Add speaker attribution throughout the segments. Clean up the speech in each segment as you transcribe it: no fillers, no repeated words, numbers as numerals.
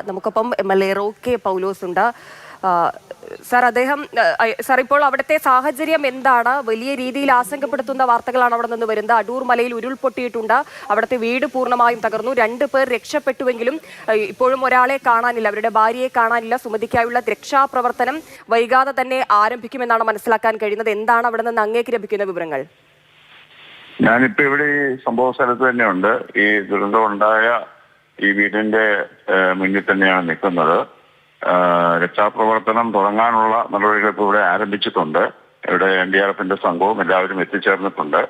Speaker 1: നമുക്കൊപ്പം MLA റോക്കെ പൗലോസ് ഉണ്ട്. Sir, sir, ഇപ്പോൾ അവിടുത്തെ സാഹചര്യം എന്താണ്? വലിയ രീതിയിൽ ആശങ്കപ്പെടുത്തുന്ന വാർത്തകളാണ് അവിടെ നിന്ന് വരുന്നത്. അടൂർ മലയിൽ ഉരുൾപൊട്ടിയിട്ടുണ്ട്. അവിടുത്തെ വീട് പൂർണ്ണമായും തകർന്നു. 2 പേർ രക്ഷപ്പെട്ടുവെങ്കിലും ഇപ്പോഴും ഒരാളെ കാണാനില്ല, അവരുടെ ഭാര്യയെ കാണാനില്ല. സുമതിക്കായുള്ള രക്ഷാപ്രവർത്തനം വൈകാതെ തന്നെ ആരംഭിക്കുമെന്നാണ് മനസ്സിലാക്കാൻ കഴിയുന്നത്. എന്താണ് അവിടെ നിന്ന് അങ്ങേക്ക് ലഭിക്കുന്ന വിവരങ്ങൾ?
Speaker 2: ഞാനിപ്പോ ഇവിടെ ഈ സംഭവ സ്ഥലത്ത് തന്നെയുണ്ട്. ഈ ദുരന്തം ഉണ്ടായ ഈ വീടിന്റെ മുന്നിൽ തന്നെയാണ് നിൽക്കുന്നത്. രക്ഷാപ്രവർത്തനം തുടങ്ങാനുള്ള നടപടികൾ ഇപ്പോൾ ഇവിടെ ആരംഭിച്ചിട്ടുണ്ട്. ഇവിടെ NDRFന്റെ സംഘവും എല്ലാവരും എത്തിച്ചേർന്നിട്ടുണ്ട്.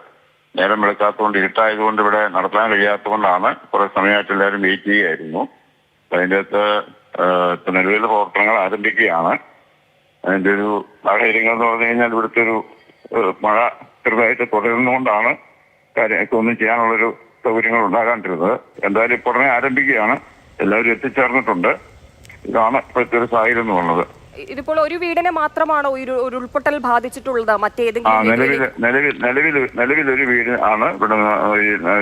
Speaker 2: നേരം വെളുക്കാത്തതുകൊണ്ട് ഇരുട്ടായതുകൊണ്ട് ഇവിടെ നടത്താൻ കഴിയാത്തതുകൊണ്ടാണ് കുറെ സമയമായിട്ട് എല്ലാവരും വെയിറ്റ് ചെയ്യുകയായിരുന്നു. അതിൻ്റെ അകത്ത് നിലവിലെ പ്രവർത്തനങ്ങൾ ആരംഭിക്കുകയാണ്. അതിന്റെ ഒരു സാഹചര്യങ്ങൾ എന്ന് പറഞ്ഞു കഴിഞ്ഞാൽ ഇവിടുത്തെ ഒരു മഴ ചെറുതായിട്ട് തുടരുന്നതുകൊണ്ടാണ് കാര്യമൊക്കെ ഒന്നും ചെയ്യാനുള്ളൊരു സൗകര്യങ്ങൾ ഉണ്ടാകാണ്ടിരുന്നത്. എന്തായാലും ഇപ്പോൾ ഉടനെ ആരംഭിക്കുകയാണ്. എല്ലാവരും എത്തിച്ചേർന്നിട്ടുണ്ട്. ഇതാണ് ഇപ്പോഴത്തെ ഒരു സാഹചര്യം എന്ന് പറഞ്ഞത്.
Speaker 1: ഇതിപ്പോൾ ഒരു വീടിനെ മാത്രമാണോ ഉരുൾപൊട്ടൽ ബാധിച്ചിട്ടുള്ളത്? മറ്റേതെങ്കിലും
Speaker 2: നിലവിൽ ഒരു വീട് ആണ് ഇവിടെ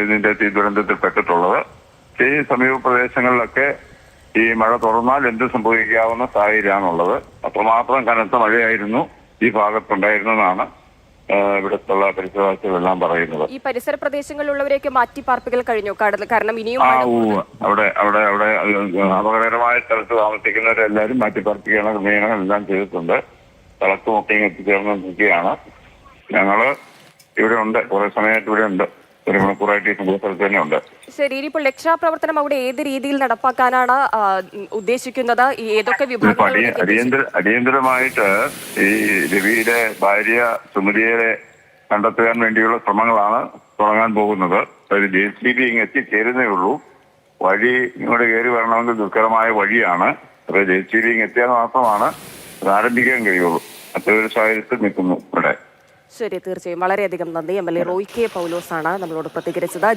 Speaker 2: ഇതിന്റെ ദുരന്തത്തിൽ പെട്ടിട്ടുള്ളത്. ഈ സമീപ പ്രദേശങ്ങളിലൊക്കെ ഈ മഴ തുറന്നാൽ എന്ത് സംഭവിക്കാവുന്ന സാഹചര്യമാണുള്ളത്. അത്രമാത്രം കനത്ത മഴയായിരുന്നു ഈ ഭാഗത്തുണ്ടായിരുന്നതാണ് ഇവിടുത്തുള്ള പരിസരവാസികളെല്ലാം പറയുന്നത്.
Speaker 1: ഈ പരിസര പ്രദേശങ്ങളിലുള്ളവരെയൊക്കെ മാറ്റി പാർപ്പിക്കൽ കഴിഞ്ഞു? കാരണം ഇനിയും
Speaker 2: അവിടെ അപകടകരമായ സ്ഥലത്ത് താമസിക്കുന്നവരെല്ലാവരും മാറ്റി പാർപ്പിക്കാനുള്ള ക്രമീകരണം എല്ലാം ചെയ്തിട്ടുണ്ട്. കളക്ടറുമൊക്കെ എത്തിച്ചേർന്ന് നിൽക്കുകയാണ്. ഞങ്ങള് ഇവിടെ ഉണ്ട്, കുറെ സമയമായിട്ട് ഇവിടെ ഉണ്ട്. 1 മണിക്കൂറായിട്ട് ഈ സംഭവ സ്ഥലത്ത് തന്നെ ഉണ്ട്.
Speaker 1: ശരി, ഇനിയിപ്പോൾ രക്ഷാപ്രവർത്തനം അവിടെ ഏത് രീതിയിൽ നടപ്പാക്കാനാണ് ഉദ്ദേശിക്കുന്നത്? ഏതൊക്കെ
Speaker 2: അടിയന്തരമായിട്ട് ഈ രവിയുടെ ഭാര്യ സുമതിയെ കണ്ടെത്താൻ വേണ്ടിയുള്ള ശ്രമങ്ങളാണ് തുടങ്ങാൻ പോകുന്നത്. ഒരു JCB എത്തിച്ചേരുന്നേ ഉള്ളൂ. വഴി ഇങ്ങോട്ട് കയറി വരണമെങ്കിൽ ദുഷ്കരമായ വഴിയാണ്. അപ്പോൾ JCB എത്തിയാൽ മാത്രമാണ് അത് ആരംഭിക്കാൻ കഴിയുള്ളൂ. അത്തരൊരു സാഹചര്യത്തിൽ നിൽക്കുന്നു ഇവിടെ.
Speaker 1: ശരി, തീർച്ചയായും വളരെയധികം നന്ദി. MLA റോക്കെ പൗലോസ് ആണ് നമ്മളോട് പ്രതികരിച്ചത്.